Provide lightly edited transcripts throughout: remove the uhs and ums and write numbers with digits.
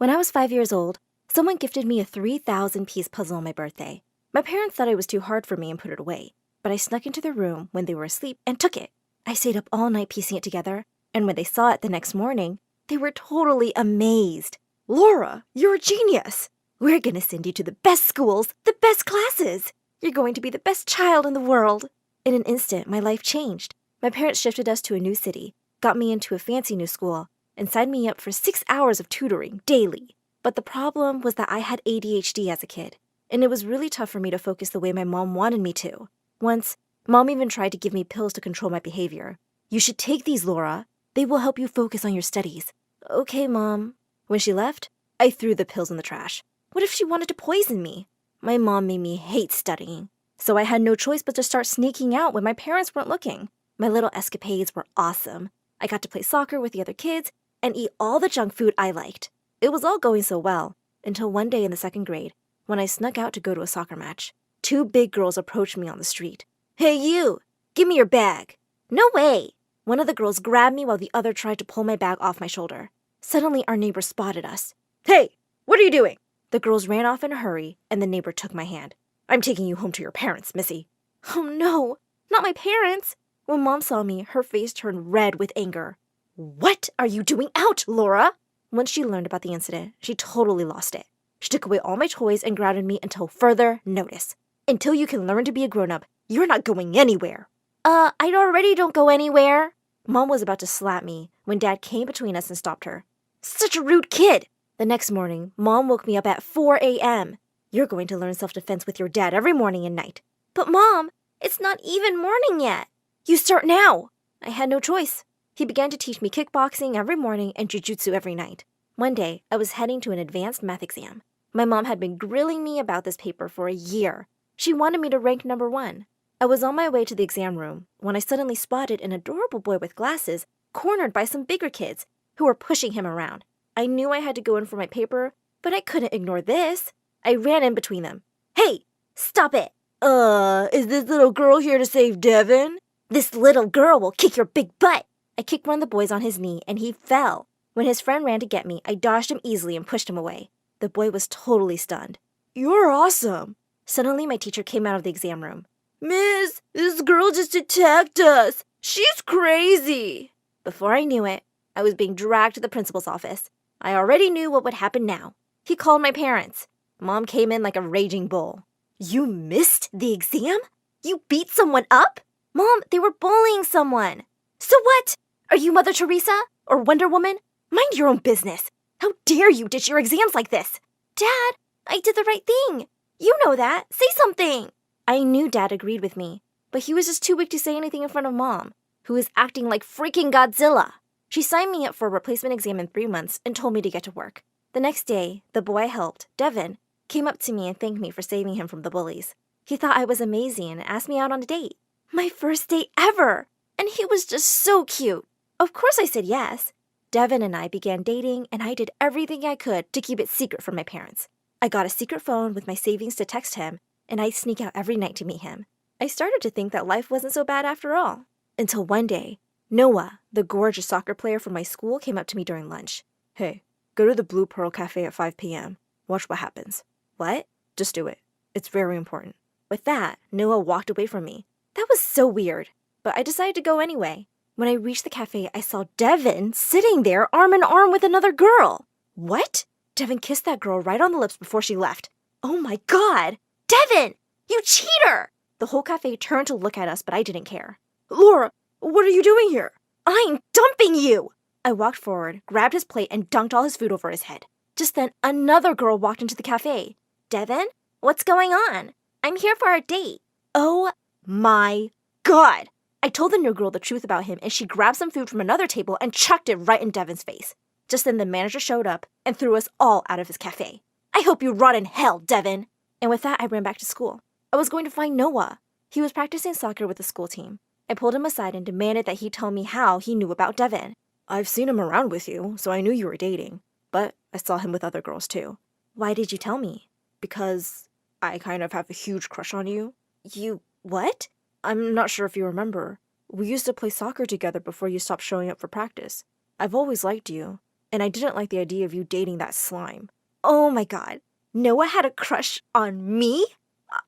When I was 5 years old, someone gifted me a 3,000-piece puzzle on my birthday. My parents thought it was too hard for me and put it away, but I snuck into their room when they were asleep and took it. I stayed up all night piecing it together, and when they saw it the next morning, they were totally amazed. "Laura, you're a genius! We're gonna send you to the best schools, the best classes! You're going to be the best child in the world!" In an instant, my life changed. My parents shifted us to a new city, got me into a fancy new school, and signed me up for 6 hours of tutoring daily. But the problem was that I had ADHD as a kid, and it was really tough for me to focus the way my mom wanted me to. Once, Mom even tried to give me pills to control my behavior. "You should take these, Laura. They will help you focus on your studies." "Okay, Mom." When she left, I threw the pills in the trash. What if she wanted to poison me? My mom made me hate studying, so I had no choice but to start sneaking out when my parents weren't looking. My little escapades were awesome. I got to play soccer with the other kids and eat all the junk food I liked. It was all going so well, until one day in the 2nd grade, when I snuck out to go to a soccer match. 2 big girls approached me on the street. "Hey you, give me your bag." "No way." One of the girls grabbed me while the other tried to pull my bag off my shoulder. Suddenly our neighbor spotted us. "Hey, what are you doing?" The girls ran off in a hurry, and the neighbor took my hand. "I'm taking you home to your parents, Missy." Oh no, not my parents. When Mom saw me, her face turned red with anger. "What are you doing out, Laura?" Once she learned about the incident, she totally lost it. She took away all my toys and grounded me until further notice. "Until you can learn to be a grown-up, you're not going anywhere." I already don't go anywhere." Mom was about to slap me when Dad came between us and stopped her. "Such a rude kid." The next morning, Mom woke me up at 4 a.m. "You're going to learn self-defense with your dad every morning and night." "But Mom, it's not even morning yet." "You start now." I had no choice. He began to teach me kickboxing every morning and jujutsu every night. One day, I was heading to an advanced math exam. My mom had been grilling me about this paper for a year. She wanted me to rank number 1. I was on my way to the exam room when I suddenly spotted an adorable boy with glasses cornered by some bigger kids who were pushing him around. I knew I had to go in for my paper, but I couldn't ignore this. I ran in between them. "Hey, stop it." Is this little girl here to save Devin?" "This little girl will kick your big butt." I kicked one of the boys on his knee, and he fell. When his friend ran to get me, I dodged him easily and pushed him away. The boy was totally stunned. "You're awesome." Suddenly, my teacher came out of the exam room. "Miss, this girl just attacked us. She's crazy." Before I knew it, I was being dragged to the principal's office. I already knew what would happen now. He called my parents. Mom came in like a raging bull. "You missed the exam? You beat someone up?" "Mom, they were bullying someone." "So what? Are you Mother Teresa or Wonder Woman? Mind your own business. How dare you ditch your exams like this?" "Dad, I did the right thing. You know that. Say something." I knew Dad agreed with me, but he was just too weak to say anything in front of Mom, who was acting like freaking Godzilla. She signed me up for a replacement exam in 3 months and told me to get to work. The next day, the boy I helped, Devin, came up to me and thanked me for saving him from the bullies. He thought I was amazing and asked me out on a date. My first date ever! And he was just so cute. Of course I said yes. Devin and I began dating, and I did everything I could to keep it secret from my parents. I got a secret phone with my savings to text him, and I'd sneak out every night to meet him. I started to think that life wasn't so bad after all. Until one day, Noah, the gorgeous soccer player from my school, came up to me during lunch. "Hey, go to the Blue Pearl Cafe at 5 p.m. Watch what happens." "What?" "Just do it. It's very important." With that, Noah walked away from me. That was so weird, but I decided to go anyway. When I reached the cafe, I saw Devin sitting there arm in arm with another girl. "What?" Devin kissed that girl right on the lips before she left. Oh my God! "Devin, you cheater!" The whole cafe turned to look at us, but I didn't care. "Laura, what are you doing here?" "I'm dumping you!" I walked forward, grabbed his plate, and dunked all his food over his head. Just then, another girl walked into the cafe. "Devin, what's going on? I'm here for our date." Oh my God! I told the new girl the truth about him, and she grabbed some food from another table and chucked it right in Devin's face. Just then, the manager showed up and threw us all out of his cafe. "I hope you rot in hell, Devin!" And with that, I ran back to school. I was going to find Noah. He was practicing soccer with the school team. I pulled him aside and demanded that he tell me how he knew about Devin. "I've seen him around with you, so I knew you were dating. But I saw him with other girls too." "Why did you tell me?" "Because I kind of have a huge crush on you." "You what?" "I'm not sure if you remember. We used to play soccer together before you stopped showing up for practice. I've always liked you. and I didn't like the idea of you dating that slime. Oh my god. Noah had a crush on me?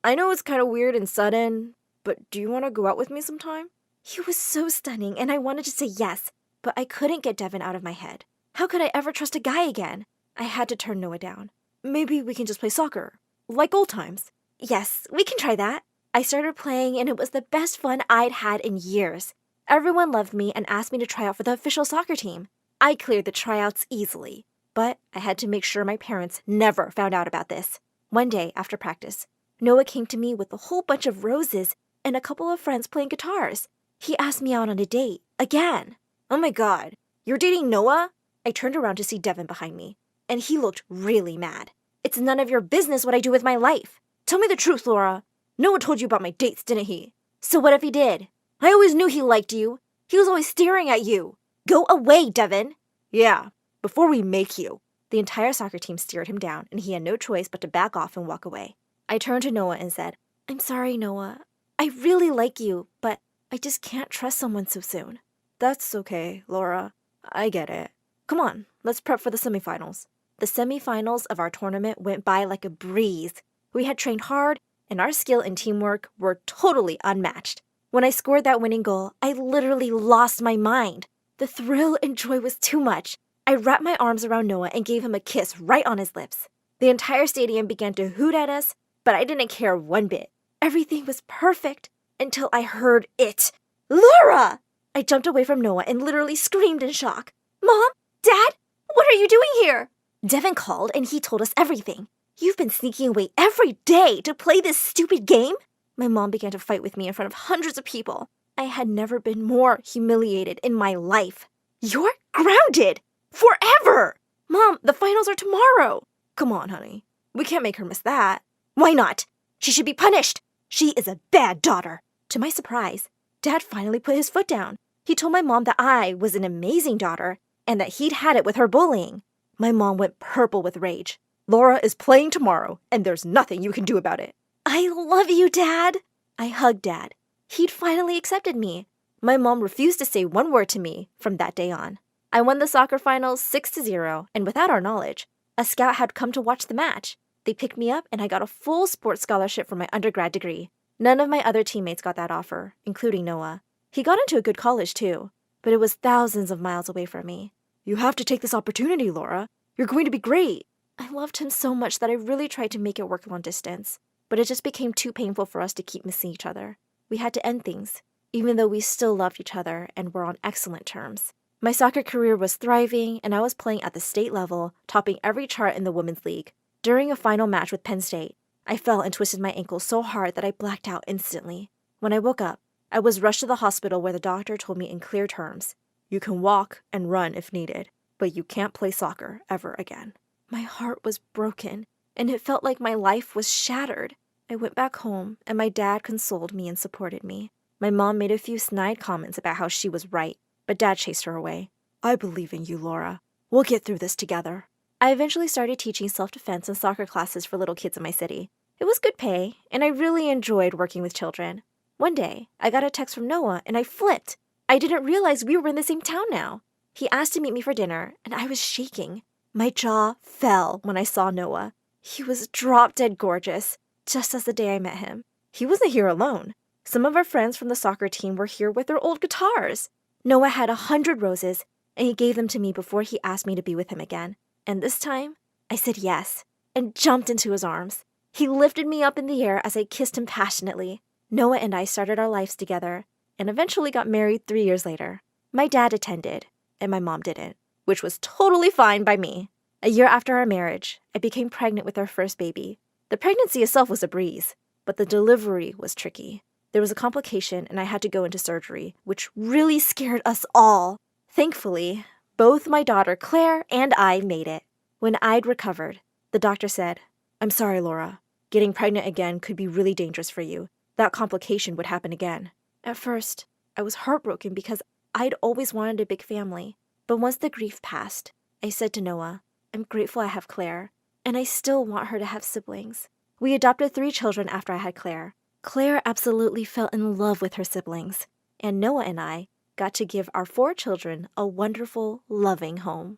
I know it's kind of weird and sudden, but do you want to go out with me sometime? He was so stunning, and I wanted to say yes, but I couldn't get Devin out of my head. How could I ever trust a guy again? I had to turn Noah down. Maybe we can just play soccer, like old times. Yes, we can try that. I started playing, and it was the best fun I'd had in years. Everyone loved me and asked me to try out for the official soccer team. I cleared the tryouts easily, but I had to make sure my parents never found out about this. One day after practice, Noah came to me with a whole bunch of roses and a couple of friends playing guitars. He asked me out on a date, again. Oh my god, you're dating Noah? I turned around to see Devin behind me, and he looked really mad. It's none of your business what I do with my life. Tell me the truth, Laura. Noah told you about my dates, didn't he? So what if he did? I always knew he liked you. He was always staring at you. Go away, Devin. Yeah, before we make you. The entire soccer team stared him down, and he had no choice but to back off and walk away. I turned to Noah and said, I'm sorry, Noah. I really like you, but I just can't trust someone so soon. That's okay, Laura. I get it. Come on, let's prep for the semifinals. The semifinals of our tournament went by like a breeze. We had trained hard, and our skill and teamwork were totally unmatched. When I scored that winning goal, I literally lost my mind. The thrill and joy was too much. I wrapped my arms around Noah and gave him a kiss right on his lips. The entire stadium began to hoot at us, but I didn't care one bit. Everything was perfect until I heard it. Laura! I jumped away from Noah and literally screamed in shock. Mom? Dad? What are you doing here? Devin called and he told us everything. You've been sneaking away every day to play this stupid game? My mom began to fight with me in front of hundreds of people. I had never been more humiliated in my life. You're grounded! Forever! Mom, the finals are tomorrow. Come on, honey. We can't make her miss that. Why not? She should be punished. She is a bad daughter. To my surprise, Dad finally put his foot down. He told my mom that I was an amazing daughter and that he'd had it with her bullying. My mom went purple with rage. Laura is playing tomorrow, and there's nothing you can do about it. I love you, Dad. I hugged Dad. He'd finally accepted me. My mom refused to say one word to me from that day on. I won the soccer finals 6-0, and without our knowledge, a scout had come to watch the match. They picked me up, and I got a full sports scholarship for my undergrad degree. None of my other teammates got that offer, including Noah. He got into a good college, too, but it was thousands of miles away from me. You have to take this opportunity, Laura. You're going to be great. I loved him so much that I really tried to make it work long distance, but it just became too painful for us to keep missing each other. We had to end things, even though we still loved each other and were on excellent terms. My soccer career was thriving, and I was playing at the state level, topping every chart in the women's league. During a final match with Penn State, I fell and twisted my ankle so hard that I blacked out instantly. When I woke up, I was rushed to the hospital where the doctor told me in clear terms, you can walk and run if needed, but you can't play soccer ever again. My heart was broken, and it felt like my life was shattered. I went back home, and my dad consoled me and supported me. My mom made a few snide comments about how she was right, but Dad chased her away. I believe in you, Laura. We'll get through this together. I eventually started teaching self-defense and soccer classes for little kids in my city. It was good pay, and I really enjoyed working with children. One day, I got a text from Noah, and I flipped. I didn't realize we were in the same town now. He asked to meet me for dinner, and I was shaking. My jaw fell when I saw Noah. He was drop-dead gorgeous, just as the day I met him. He wasn't here alone. Some of our friends from the soccer team were here with their old guitars. Noah had 100 roses, and he gave them to me before he asked me to be with him again. And this time, I said yes, and jumped into his arms. He lifted me up in the air as I kissed him passionately. Noah and I started our lives together, and eventually got married 3 years later. My dad attended, and my mom didn't, which was totally fine by me. A year after our marriage, I became pregnant with our first baby. The pregnancy itself was a breeze, but the delivery was tricky. There was a complication, and I had to go into surgery, which really scared us all. Thankfully, both my daughter Claire and I made it. When I'd recovered, the doctor said, I'm sorry, Laura. Getting pregnant again could be really dangerous for you. That complication would happen again. At first, I was heartbroken because I'd always wanted a big family. But once the grief passed, I said to Noah, I'm grateful I have Claire, and I still want her to have siblings. We adopted 3 children after I had Claire. Claire absolutely fell in love with her siblings, and Noah and I got to give our 4 children a wonderful, loving home.